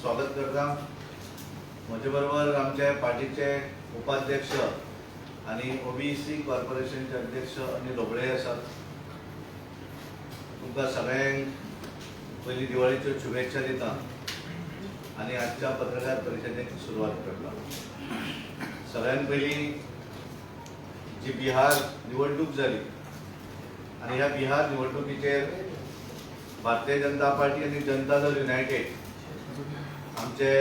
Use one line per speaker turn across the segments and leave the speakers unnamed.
स्वागत करता। म्हजे बरोबर आमचे पार्टीचे उपाध्यक्ष आणि ओबीसी कॉर्पोरेशनचे अध्यक्ष अनिल ढोबळे आसात। तुमकां सगळ्यांक पयली दिवाळीच्यो शुभेच्छा दिता आणि आजच्या पत्रकार परिषदेक सुरवात करता। सगळ्यांत पयली जी बिहार निवडणूक जाली आणि ह्या बिहार निवडणुकीचेर भारतीय जनता पार्टी आणि जनता दल युनायटेड आमचे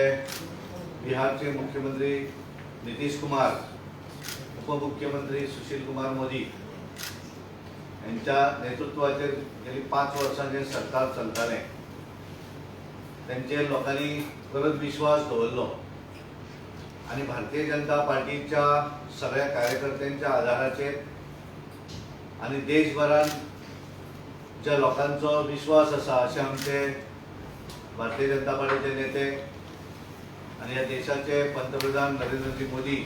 बिहारचे मुख्यमंत्री नितीश कुमार, उपमुख्यमंत्री सुशील कुमार मोदी यांच्या नेतृत्वाचेर गेली 5 वर्सांचे सरकार चलताले त्यांचे लोकांनी परत विश्वास दवरलो आणि भारतीय जनता पार्टीच्या सगळ्या कार्यकर्त्यांच्या आधाराचेर आणि देशभरात ज्या लोकांचो विश्वास आसा असे आमचे भारतीय जनता पार्टीचे नेते आणि ह्या देशाचे पंतप्रधान नरेंद्रजी मोदी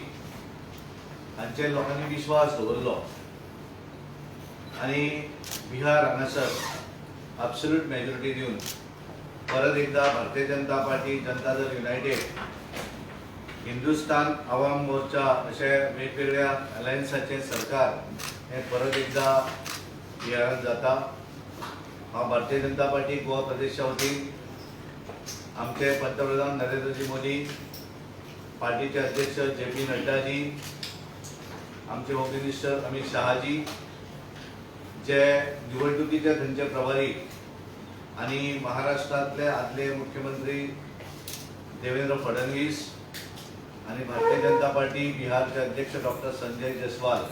हांचेर लोकांनी विश्वास दवरलो आणि बिहार हांगासर एब्सोल्यूट मेजॉरिटी दिवन परत एकदा भारतीय जनता पार्टी, जनता दल युनायटेड, हिंदुस्तान आवाम मोर्चा अशे वेगवेगळ्या अलायन्साचे सरकार हे परत एकदा बिहारात जाता। हांव भारतीय जनता पार्टी गोवा प्रदेशच्या वतीन आमचे पंतप्रधान नरेंद्रजी मोदी, पार्टीचे अध्यक्ष JP नड्डाजी, आमचे होम मिनिस्टर अमित शाहजी, जे निवडणुकीचे थंयचे प्रभारी आणि महाराष्ट्रातले आदले मुख्यमंत्री देवेंद्र फडणवीस आणि भारतीय जनता पार्टी बिहारचे अध्यक्ष डॉक्टर संजय जयस्वाल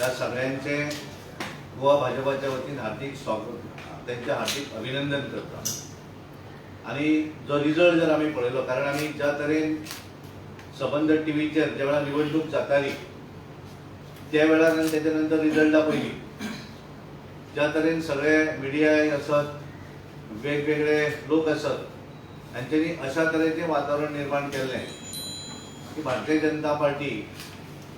या सगळ्यांचे गोवा भाजपाच्या वतीन हार्दिक स्वागत, त्यांचे हार्दिक अभिनंदन करता। आणि जो रिजल्ट जर आम्ही पळयलो, कारण आम्ही ज्या तरेन सबंद टीव्हीचेर ज्या वेळार निवडणूक जाताली त्या वेळार आनी तेच्या नंतर रिजल्टा पयलीं ज्या तरेन सगळे मिडियाय आसत, वेगवेगळे लोक आसत, हांच्यांनी अशा तरेचें वातावरण निर्माण केल्लें की भारतीय जनता पार्टी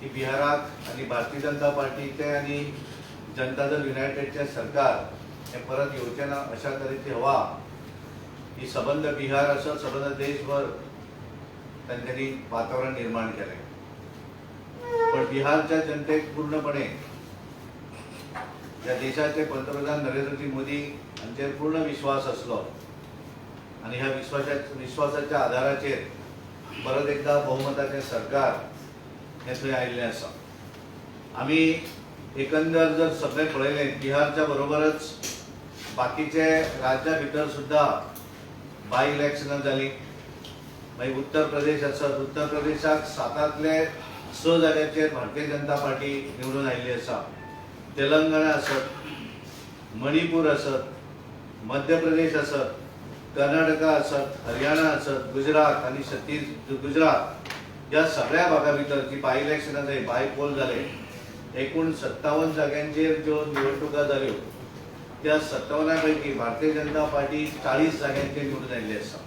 ही बिहाराक आणि भारतीय जनता पार्टीचे आणि जनता दल युनायटेडचे सरकार हे परत येवचें ना अशा तरेची हवा ही सबंद बिहार असो सबंद देशभर तांच्यांनी वातावरण निर्माण केलें। पण बिहारच्या जनतेक पूर्णपणे या देशाचे पंतप्रधान नरेंद्रजी मोदी हांचेर पूर्ण विश्वास असलो आणि ह्या विश्वासाच्या आधाराचेर परत एकदा बहुमताचे सरकार हे थंय आयिल्लें आसा। आमी एकंदर जर सगळे पळयलें बिहारच्या बरोबरच बाकीचे राज्या भितर सुद्धा बाय इलेक्शनां जालीं। मागीर उत्तर प्रदेश आसत, उत्तर प्रदेशाक 7 जाग्याचेर भारतीय जनता पार्टी निवडून आयिल्ली आसा। तेलंगणा आसत, मणिपूर आसत, मध्य प्रदेश आसत, कर्नाटका आसत, हरियाणा आसत, गुजरात आणि गुजरात या सगळ्या भागा भितर जी बाय इलेक्शनां जाली, बाय पोल जाले, एकूण 57 जाग्यांचेर ज्यो निवडणुका जाल्यो त्या 57 पैकी भारतीय जनता पार्टी 40 जाग्यांचेर निवडून आयिल्ली आसा।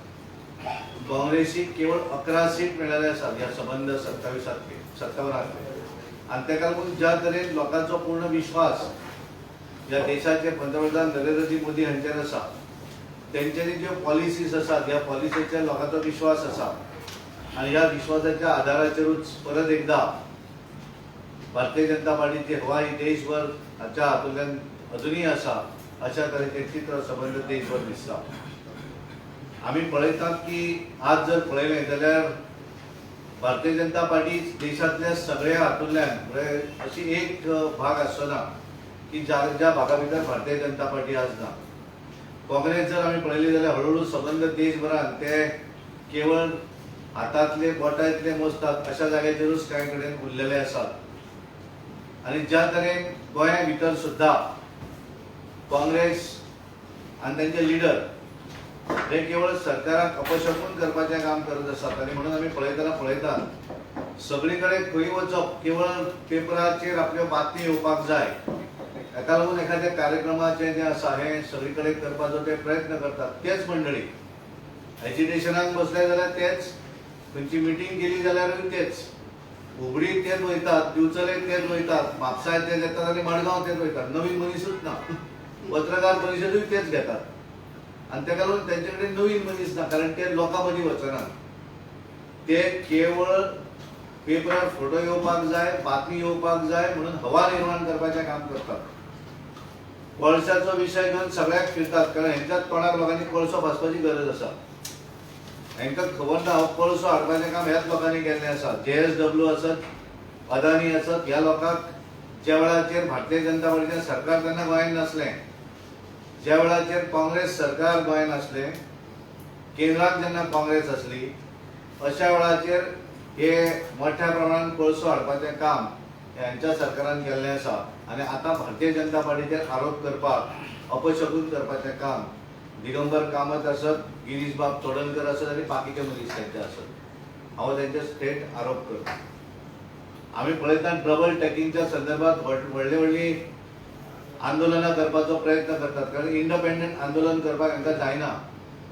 काँग्रेसीक केवळ 11 सीट मेळिल्ले आसात ह्या सबंद 57 आणि ताका लागून ज्या तरेन लोकांचो पूर्ण विश्वास ह्या देशाचे पंतप्रधान नरेंद्रजी मोदी हांचेर आसा, तेंच्यांनी ज्यो पॉलिसीज आसात ह्या पॉलिसीचेर लोकांचो विश्वास आसा आणि ह्या विश्वासाच्या आधाराचेरूच परत एकदा भारतीय जनता पार्टीची हवा ही देशभर हाच्या हातूंतल्यान अजुनूय आसा अशा तरेचें चित्र सबंद देशभर दिसता। आमी पळयतात की आज जर पळयलें जाल्यार भारतीय जनता पार्टी देशांतल्या सगळ्या हातूंतल्यान अशी एक भाग आसना की ज्या भागा भितर भारतीय जनता पार्टी आज ना। काँग्रेस जर आमी पळयली जाल्यार हळूहळू सबंद देशभरात ते केवळ हातांतले बोटांतले मोजतात अशा जाग्याचेरूच कांय कडेन उरलेले आसात। आणि ज्या तरेन गोंया भितर सुद्धा काँग्रेस आणि त्यांचे लिडर हे केवळ सरकाराक अपशकून करपाचें काम करत आसात आणि म्हणून आमी पळयतात सगळीकडे खंय वचप केवळ पेपराचेर आपल्यो बातमी येवपाक जाय हेका लागून एखाद्या कार्यक्रमाचें जें आसा हें सगळीकडे करपाचो ते प्रयत्न करतात। तेच मंडळी एजिटेशनाक बसले जाल्यार तेच, खंयची मिटींग केली जाल्यारूय तेच, हुबळी तेच वयतात, दिवचले तेच वयतात, म्हापसाय तेच येतात आणि मडगांव तेच वयतात, नवीन मनीसूच ना। पत्रकार परिशदूय तेच घेतात आणि ताका लागून त्यांचे कडेन नवीन मनीस ना, कारण ते लोकां मदीं वचना. ते केवळ पेपरार फोटो येवपाक जाय, बातमी येवपाक जाय म्हणून हवा निर्माण करपाचें काम करतात. कोळशाचो विशय घेवन सगळ्याक फिरतात, कारण हेंच्याच तोंडार लोकांनी कोळसो भाजपाची गरज आसा. हेंकां खबर ना हो कोळसो हाडपाचें काम ह्याच लोकांनी केल्लें आसा. JSW आसत, अदानी आसत, ह्या लोकांक ज्या वेळाचेर भारतीय जनता पार्टीचें सरकार तेन्ना गोंयांत नासलें, ज्या वेळाचेर काँग्रेस सरकार गोंयांत आसलें, केंद्रांत जेन्ना काँग्रेस आसली, अशा वेळाचेर हे मोठ्या प्रमाणात कोळसो हाडपाचें काम ह्यांच्या सरकारान केल्लें आसा. आनी आतां भारतीय जनता पार्टीचेर आरोप करपाक, अपशगुन करपाचें काम दिगंबर कामत आसत, गिरीश बाब चोडणकर आसत आनी बाकीचे मनीस तेंचे आसत. हांव तेंचे स्ट्रेट आरोप करता. आमी पळयता डबल टॅकिंगच्या संदर्भात व्हडली व्हडली आंदोलनां करपाचो प्रयत्न करतात, कारण इंडिपेंडंट आंदोलन करपाक हांकां जायना.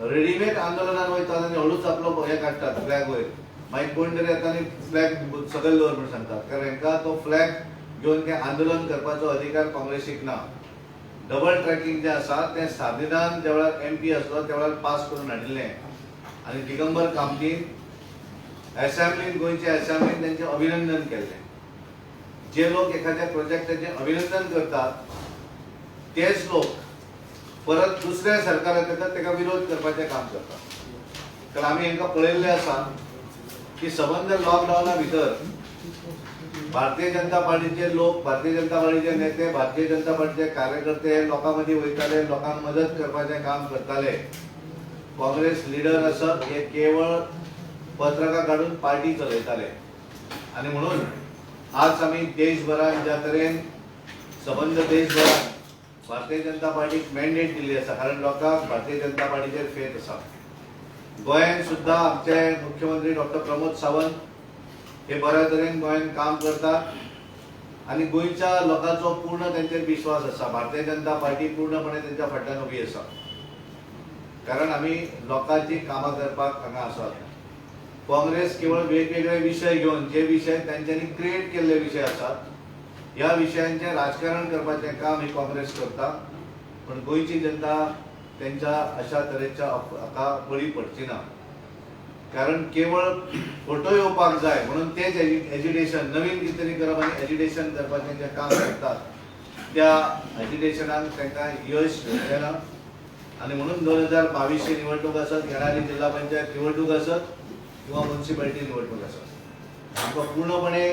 रेडीमेड आंदोलनान वयतात आनी हळूच आपलो हे काडटात फ्लॅग वयर, मागीर कोण तरी येता आनी फ्लॅग सकयल दवर म्हणून सांगतात, कारण हांकां तो फ्लॅग घेवन ते आंदोलन करपाचो अधिकार काँग्रेसीक ना. डबल ट्रॅकिंग जे आसा तें साधीदान ज्या वेळार MP आसलो त्या वेळार पास करून हाडिल्लें. आनी दिगंबर कामतीन असेंब्लीन, गोंयच्या असेंब्लीन तेंचें अभिनंदन केल्लें. जे लोक एखाद्या प्रोजेक्टाचें अभिनंदन करतात तेच लोक परत दुसऱ्या सरकाराक येतात ताका विरोध करपाचें काम करतात. कारण आमी हांकां पळयल्लें आसा की सबंद लॉकडावना भितर भारतीय जनता पार्टीचे लोक, भारतीय जनता पार्टीचे नेते, भारतीय जनता पार्टीचे कार्यकर्ते हे लोकां मदीं वयताले, लोकांक मदत करपाचें काम करताले. काँग्रेस लिडर आसत हे केवळ पत्रकां काडून पार्टी चलयताले. आनी म्हणून आज आमी देशभरात ज्या तरेन सबंद देशभरात भारतीय जनता पार्टीक मॅन्डेट दिल्ली आसा, कारण लोकांक भारतीय जनता पार्टीचेर फेथ आसा. गोंयांत सुद्दां आमचे मुख्यमंत्री डॉक्टर प्रमोद सावंत हे बऱ्या तरेन गोंयांत काम करतात आनी गोंयच्या लोकांचो पूर्ण तेंचेर विश्वास आसा. भारतीय जनता पार्टी पूर्णपणे तेंच्या फाटल्यान उबी आसा, कारण आमी लोकांची कामां करपाक हांगा आसात. काँग्रेस केवळ वेगवेगळे विशय घेवन, जे विशय तांच्यांनी क्रिएट केल्ले विशय आसात, ह्या विशयांचें राजकारण करपाचें काम ही काँग्रेस करता. पण गोंयची जनता तेंच्या अशा तरेच्या हाका बळी पडची ना, कारण केवळ फोटो येवपाक जाय म्हणून तेच एजिटेशन, नवीन कितें तरी करप आनी एजिटेशन करपाचें जें काम करतात त्या एजिटेशनाक तांकां यश मेळ्ळें ना. आनी म्हणून 2022 निवडणूक आसत, येणारी जिल्हा पंचायत निवडणूक आसत किंवा म्युनिसिपॅलिटी निवडणूक आसत, आमकां पूर्णपणे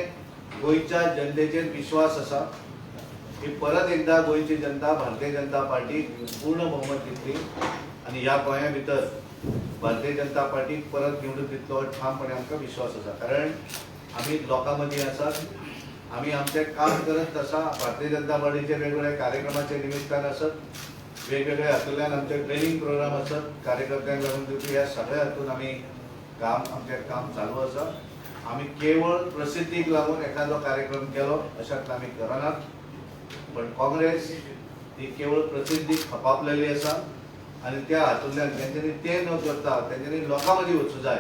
गोंयच्या जनतेचेर विश्वास आसा की परत एकदा गोंयची जनता भारतीय जनता पार्टीक पूर्ण बहुमत दितली आनी ह्या गोंया भितर भारतीय जनता पार्टीक परत निवडून दितलो ठामपणे आमकां विश्वास आसा. कारण आमी लोकां मदीं आसात, आमी आमचें काम करत आसा. भारतीय जनता पार्टीचे वेगवेगळ्या कार्यक्रमाचे निमित्तान आसत, वेगवेगळ्या हातूंतल्यान आमचे ट्रेनिंग प्रोग्राम आसत, कार्यकर्त्यांक लागून दिवपी ह्या सगळ्या हातूंत आमी आमचें काम चालू आसा. आमी केवळ प्रसिद्धीक लागून एखादो कार्यक्रम केलो अशांत आमी करनात, पण काँग्रेस ही केवळ प्रसिद्धीक खपापलेली आसा आनी त्या हातूंतल्यान तेंच्यांनी तें न करता तेंच्यांनी लोकां मदीं वचूं जाय.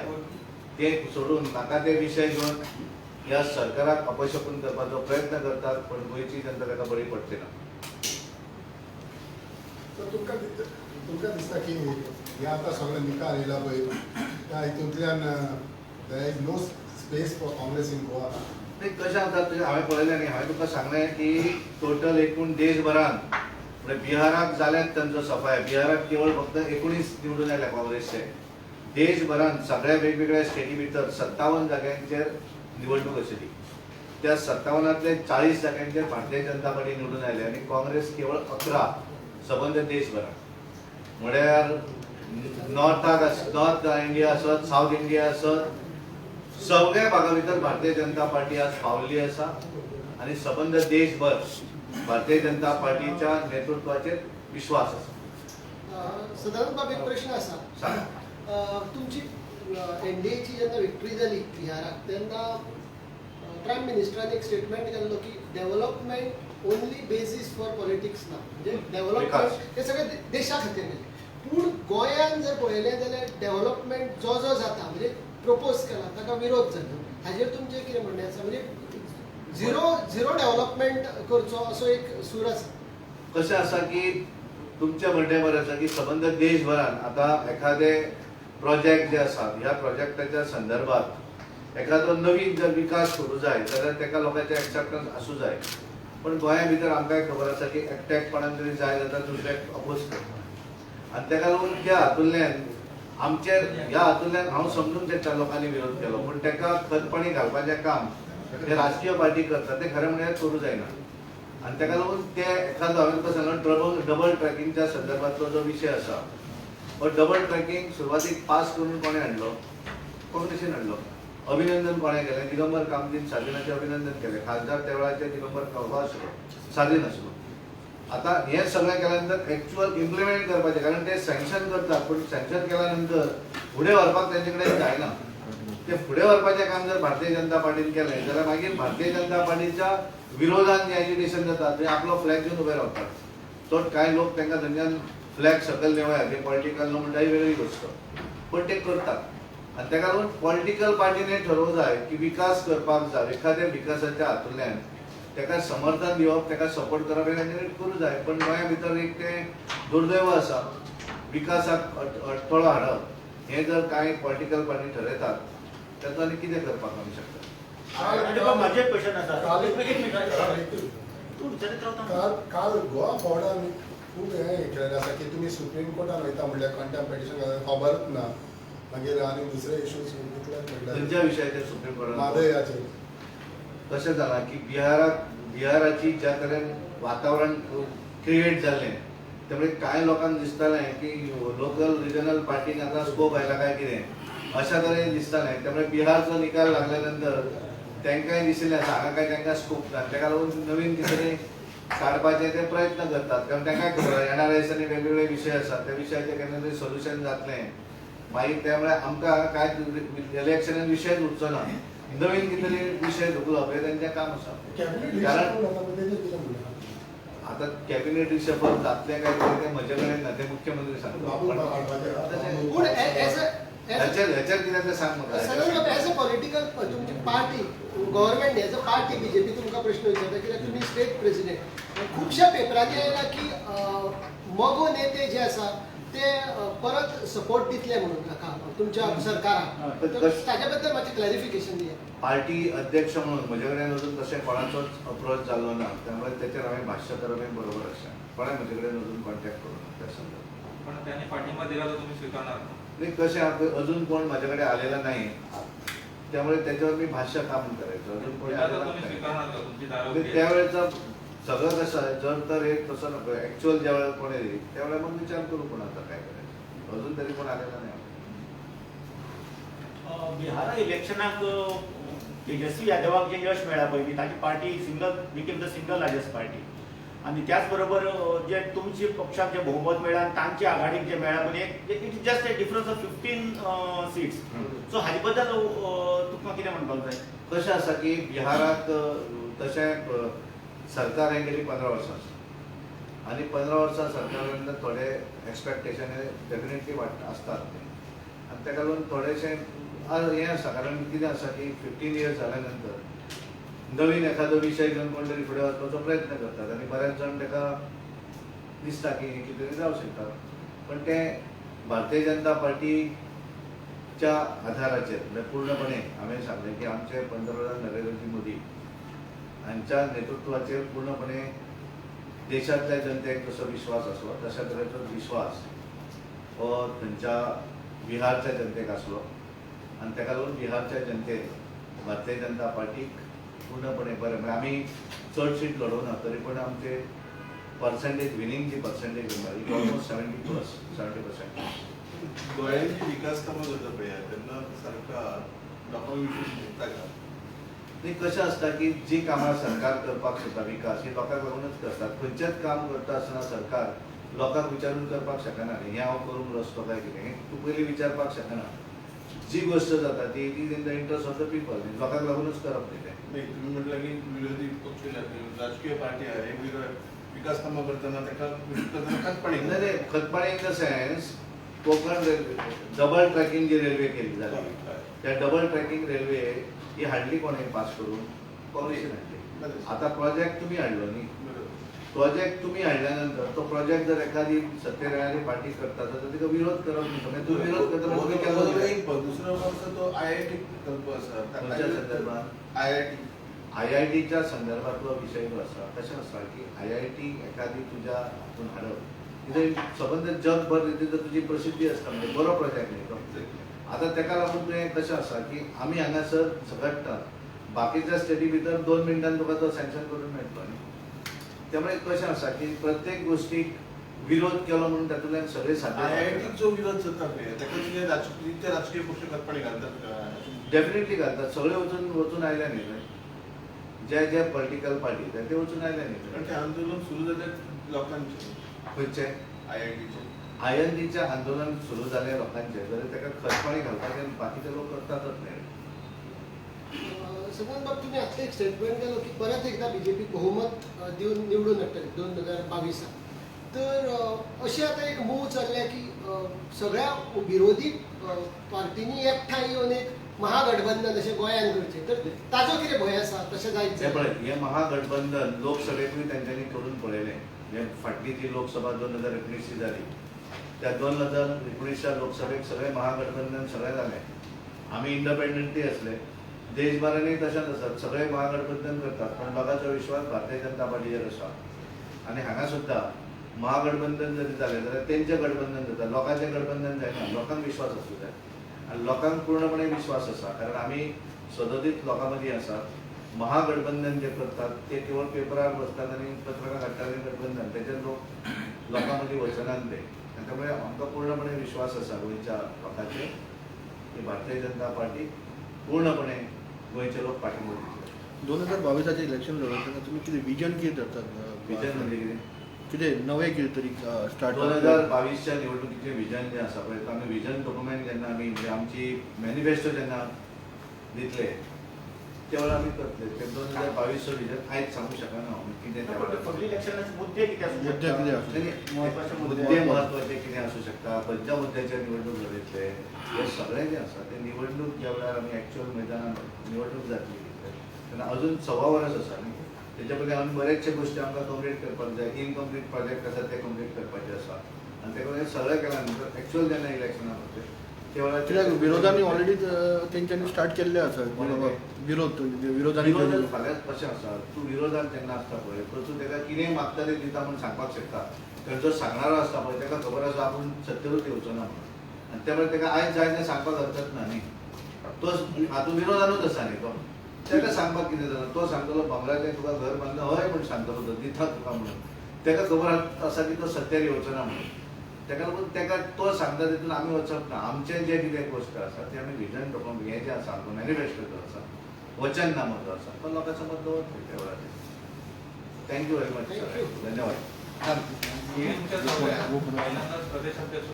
तें सोडून नाका ते विशय घेवन ह्या सरकाराक अपशगुन करपाचो प्रयत्न करतात, पण गोंयची जनता ताका बळी पडची ना.
तुमकां दिसता की हे आतां सगळे निकाल येयला पळय त्या हितूंतल्यान there is no space for Congress in Goa?
कशें आसा हांवें पळयलें न्ही, हांवें तुका सांगलें की टोटल एकूण देशभरांत म्हणजे बिहाराक जाल्यात तांचो सफाय. बिहाराक केवळ फक्त 19 निवडून आयल्या काँग्रेसचे. देशभरांत सगळ्या वेगवेगळ्या स्टेटी भितर 57 जाग्यांचेर निवडणूक आशिल्ली. त्या 57तले 40 जाग्यांचेर भारतीय जनता पार्टी निवडून आयली आनी काँग्रेस केवळ 11 सबंद देशभरांत. म्हळ्यार नॉर्थ इंडिया आसत, साऊथ इंडिया आसत, सगळ्या भागा भितर भारतीय जनता पार्टी आज पावल्ली आसा आनी सबंद देशभर भारतीय जनता पार्टीच्या नेतृत्वाचेर विश्वास आसा.
सदानंद बाब, एक प्रश्न आसा.
सांगा.
तुमची NDAची जेन्ना विक्ट्री जाली बिहाराक तेन्ना प्रायम मिनिस्टरान एक स्टेटमेंट केल्लो की development only basis for politics ना, म्हणजे डेव्हलपमेंट हे सगळे देशा खातीर केले. पूण गोंयांत जर पळयलें जाल्यार डेव्हलपमेंट जो जाता म्हणजे प्रपोज केला ताका विरोध जालो. हाजेर तुमचें कितें म्हणणें आसा? म्हणजे झिरो डेव्हलपमेंट करचो असो एक सूर आसा.
कशें आसा की तुमचे म्हणणे बरें आसा की सबंद देशभरान आतां एखादे प्रोजेक्ट जे आसात ह्या प्रोजेक्टाच्या संदर्भात एखादो नवीन जर विकास सुरू जाय जाल्यार तेका लोकांचे एक्सेप्टन्स आसूं जाय. पण गोंया भितर आमकां खबर आसा की एकट्याकपणान तरी जाय जाल्यार दुसऱ्याक अपोज करता. आनी तेका लागून त्या हातूंतल्यान आमचेर ह्या हातूंतल्यान हांव समजूंक शकता लोकांनी विरोध केलो, पूण तेका खतपणी घालपाचें काम हे राजकीय पार्टी करता ते खरें म्हणल्यार करूं जायना. आनी तेका लागून ते एखादो हांवें तुका सांगलो डबल ट्रॅकिंगच्या संदर्भातलो जो विशय आसा हो डबल ट्रॅकिंग सुरवातीक पास करून कोणें हाडलो? काँग्रेसीन हाडलो. अभिनंदन कोणें केलें? दिगंबर कामतीन सादिनाचें अभिनंदन केलें. खासदार त्या वेळाचेर दिगंबर कामो आसलो, सादीन आसलो. आता हे सगळें केल्या नंतर एक्च्युअल इम्प्लिमेंट करपाचें, कारण ते सँक्शन करतात पण सँक्शन केल्या नंतर फुडें व्हरपाक तेंचे कडेन जायना. ते फुडें व्हरपाचें काम जर भारतीय जनता पार्टीन केलें जाल्यार मागीर भारतीय जनता पार्टीच्या विरोधात जें एजिटेशन जाता ते आपलो फ्लॅग घेवन उबे रावतात. तो कांय लोक तांकां थंयच्यान फ्लॅग सकयल देंवयात, ते पॉलिटिकल न्हू म्हणटा ही वेगळी गोश्ट, पण ते करतात. आनी तेका लागून पॉलिटिकल पार्टीने थारोवंक जाय की विकास करपाक जाय, एखाद्या विकासाच्या हातूंतल्यान तेका समर्थन दिवप, तेका सपोर्ट करप हे तांच्यांनी करूं जाय. पण गोंया भितर एक ते दुर्दैव आसा, विकासाक अडथळो हाडप हे जर कांय पॉलिटिकल पार्टी ठरयतात तेचो आनी कितें करपाक आमी शकता?
माझे क्वेश्चन आसा
काल गोवा बोर्डान खूब हे केलेलें आसा की तुमी सुप्रीम कोर्टान वयता म्हणल्यार कंटेम्प्ट पिटिशन खबरच ना, मागीर आनी दुसरे इश्यूज
खंयच्या विशयाचेर सुप्रीम कोर्टान
मादयाचेर
कशें जालां की बिहाराची ज्या तरेन वातावरण क्रिएट जाल्लें त्यामुळे कांय लोकांक दिसतालें की लोकल रिजनल पार्टीक आतां स्कोप आयला काय कितें अशा तरेन दिसतालें. त्यामुळे बिहारचो निकाल लागल्या नंतर तांकांय दिशिल्लें आसा हांगा काय तांकां स्कोप ना, ताका लागून नवीन कितें तरी काडपाचे ते प्रयत्न करतात. कारण तांकांय खबर NRS आनी वेगवेगळे विशय आसात त्या विशयाचें केन्ना तरी सोल्युशन जातलें. मागीर त्यामुळे आमकां कांय इलेक्शनान विशयच उरचो ना, नवीन कितें तरी विशय धुकलप हें तेंचें काम आसा. कारण आता कॅबिनेट रिशफल जातलें काय ते म्हजे कडेन ना, ते मुख्यमंत्री सांगता. ह्याचेर कितें तें सांग म्हाका.
एज अ पॉलिटिकल तुमची party government as a party BJP तुमकां प्रश्न विचारता कित्याक तुमी स्टेट प्रेसिडेंट. खुबश्या पेपरांनी आयला की मगो नेते जे आसा ते परत सपोर्ट दितले म्हणून ताका तुमच्या सरकाराक. ताच्या बद्दल मातशें क्लॅरिफिकेशन दिया.
पार्टी अध्यक्ष म्हणून म्हजे कडेन अजून तशें कोणाचोच अप्रोच जाल्लो ना, त्यामुळे तेचेर हांवें भाश्य करप हें बरोबर आसा. कोणाय म्हजे कडेन अजून कॉन्टॅक्ट करूं ना त्या संदर्भात.
पण त्यांनी पाठिंबा दिला तर तुम्ही स्वीकारणार?
नाही, कशें अजून कोण माझ्याकडे आलेला नाही, त्यामुळे त्याच्यावर मी भाष्य का म्हणून करायचं. अजून कोणी आलेला नाही. त्यावेळेचा सगळं कसं आहे, जर तर एक तसं नको ऍक्च्युअल ज्या वेळेला कोणी येईल त्यावेळेला मग विचार करू कोणाचा काय करायचं. अजून तरी कोण आलेला नाही.
बिहार इलेक्शनाक तेजस्वी यादवाक जे यश मेळ्ळा पळय ताची party became the single largest party, आणि त्याच बरोबर जे तुमची पक्षाक जे बहुमत मेळ्ळा तांची आघाडीक जे मेळ्ळा पण it is just a difference of 15 seats. So हाचे बद्दल तुका कितें म्हणपाक जाय?
कशें आसा की बिहाराक तशें सरकार हें गेली 15 वर्सां आनी 15 वर्सां सरकारान थोडे एक्सपेक्टेशन डेफिनेटली आसतात आनी ताका लागून थोडेशें हें आसा. कारण कितें आसा की 15 इयर्स जाल्या नंतर नवीन एखादो विशय घेवन कोण तरी फुडें वचपाचो प्रयत्न करतात आनी बऱ्याच जाण ताका दिसता की कितें तरी जावं शकता. पण तें भारतीय जनता पार्टीच्या आधाराचेर म्हणजे पूर्णपणे हांवें सांगलें की आमचे पंतप्रधान नरेंद्रजी मोदी हांच्या नेतृत्वाचेर पूर्णपणे देशांतल्या जनतेक जसो विश्वास आसलो तशा तरेचो विश्वास हो थंयच्या बिहारच्या जनतेक आसलो. आनी ताका लागून बिहारच्या जनतेन भारतीय जनता पार्टीक पूर्णपणे बरें म्हणजे आमी चड सीट लडोवना तरी पण आमचे पर्सेंटेज विनिंगची पर्सेंटेज ऑलमोस्ट 70%.
गोंयांत जी विकास कामां जाता पळय तेन्ना सरकार लोकां विशीं चिंतता का?
नाही, कशें आसता की जी कामां सरकार करपाक सोदता विकास ही लोकांक लागूनच करतात. खंयचेंच काम करता आसतना सरकार लोकांक विचारून करपाक शकना न्ही हें हांव करूंक रस्तो काय कितें हें तूं पयलीं विचारपाक शकना. जी गोश्ट जाता ती it is in the interest of the people, लोकांक लागूनच करप न्ही तें.
नाही, तुम्ही म्हटलं की विरोधी पक्ष राजकीय पार्टी आहे विकास कामां करतना ताका खतपणी
नाही, खतपणे in the sense Konkan railway double tracking जी रेल्वे केली जाली त्या डबल ट्रॅकिंग रेल्वे ही हाडली कोणें पास करून? काँग्रेसीन हाडली. आता प्रोजेक्ट तुम्ही हाडलो न्ही, प्रोजेक्ट तुम्ही हाडल्यानंतर तो प्रोजेक्ट जर एखादी सत्तेर येणारी पार्टी करता तर तिका विरोध करप न्ही. म्हणजे तूं विरोध करता म्हणजे तुम्ही केलो कितें?
एक दुसरो पक्ष तो IIT प्रकल्प आसा
खंयच्या संदर्भात?
IIT
IITच्या संदर्भातलो विषय जो आसा तशें आसा की IIT एखादी तुज्या हातून हाडप कितें सबंद जगभर तितून तुजी प्रसिद्धी आसता म्हणजे बरो प्रोजेक्ट न्ही तो. आता तेका लागून तुवें कशें आसा की आमी हांगासर झगडटा बाकीच्या स्टेटी भितर 2 मिनटान तुका तो सँक्शन करून मेळटलो न्ही. त्यामुळे कशें आसा की प्रत्येक गोष्टीक विरोध केलो म्हणून तातूंतल्यान सगळे साध्य
IIT जो विरोध जाता पळय ताका तुजे राजकीय पक्ष कटपणी घालतात का?
डेफिनेटली घालतात. सगळे वचून आयले न्ही. जे जे पॉलिटिकल पार्टी ते वचून आयले
कारण
न्ही.
ते आंदोलन सुरू जातात लोकांचे
खंयचे
IITचे
आयएनडीचे आंदोलन सुरू झाले लोकांचे जाल्यार ताका खतपणी घालपाचे बाकीचे लोक करतातच नाही.
सगळ्यात बाब तुम्ही आता एक स्टेटमेंट केलं की परत एकदा बीजेपी बहुमत देऊन निवडून येतले 2022 तर अशी आता एक मूव चालल्या की सगळ्या विरोधी पार्टींनी एकठांय येवन एक महागठबंधन अशें गोंयांत करचें तर ताजो कितें भंय आसा तशें जायत
ते पळय हे महागठबंधन लोकसभेकूय तेंच्यांनी करून पळयलें. जे फाटली जी लोकसभा 2019 ची जाली त्या 2019च्या लोकसभेक सगळे महागठबंधन सगळे जाले. आमी इंडिपेंडंटूय असले. देशभरानूय तशेंच आसा सगळे महागठबंधन करतात पण लोकांचो विश्वास भारतीय जनता पार्टीचेर आसा. आनी हांगा सुद्दां महागठबंधन जरी जालें जाल्यार तेंचें गठबंधन जाता. लोकांचें गठबंधन जायना. लोकांक विश्वास आसूं जाय आनी लोकांक पूर्णपणे विश्वास आसा कारण आमी सदतीत लोकां मदीं आसात. महागठबंधन जे करतात ते केवळ पेपरार बसतात आनी पत्रकां काडटात आनी गठबंधन तेचे लोकां मदीं वचनात ते. आनी त्यामुळे आमकां पूर्णपणे विश्वास आसा गोंयच्या लोकांचेर की भारतीय जनता पार्टी पूर्णपणे गोंयचे लोक पाठिंबो दितले.
2022 इलेक्शन लढवतना तुम्ही कितें विजन कितें धरतात?
विजन म्हणजे कितें?
कितें नवें कितें तरी स्टार्ट
2022च्या निवडणुकीचें विजन जें आसा पळय आमी विजन डॉक्युमेंट जेन्ना आमी म्हणजे आमची मॅनिफेस्टो जेन्ना दितले ते वेळार आमी करतले. ते 2022 विजन आयज सांगूंक शकना हांव कितें त्या वेळार.
फुडल्या इलेक्शनाचे मुद्दे कितें आसूं
मुद्दे
शकतात?
कितें आसूं?
नाही,
महत्वाचे
मुद्दे महत्वाचे कितें आसूं शकता खंयच्या मुद्द्याचेर निवडणूक लढयतले हे सगळें जें आसा ते निवडणूक ज्या वेळार आमी एक्चुअल मैदानार निवडणूक जातली तेन्ना अजून 6 वर्स आसा न्ही. तेच्या पयलीं आमी बरेचशे गोश्टी आमकां कंप्लीट करपाक जाय. इनकम्प्लीट प्रोजेक्ट आसा ते कंप्लीट करपाचे आसा आनी ते हे सगळें केल्या नंतर एक्चुअल जेन्ना इलेक्शनाक वतले ते
कित्याक
वेळार
विरोधांनी ऑलरेडी तेंच्यांनी स्टार्ट केल्ले आसा विरोधांनी
विरोधान फाल्यां कशें आसा तूं विरोधान जेन्ना आसता पळय तूं ताका कितेंय मागता तें दिता म्हूण सांगपाक शकता. तर जो सांगणारो आसता पळय ताका खबर आसा आपूण सत्तेरूच येवचो ना म्हणून आनी त्या ताका आयज जाय तें सांगपाक हरकत ना न्ही. तो हातूंत विरोधानूच आसा न्ही तो. ताका सांगपाक कितें जाता तो सांगतलो बंगल्याचें तुका घर बांदलां हय म्हूण सांगतलो तो दिता तुका म्हणून. ताका खबर आसा की तो सत्तेर येवचो ना म्हणून. ताका लागून ताका तो सांगता तितून आमी वचप ना. आमचें जें कितें गोश्ट आसा ती आमी विजन डॉक्युमेंट हें जें आसा आमचो मॅनिफेस्टो जो आसा वचननामो जो आसा तो लोकां समोर दवरतले त्या वेळार. Thank you very much.
Thank you.
धन्यवाद.
तुमच्या चौघांना पहिल्यांदाच प्रदेशाध्यक्ष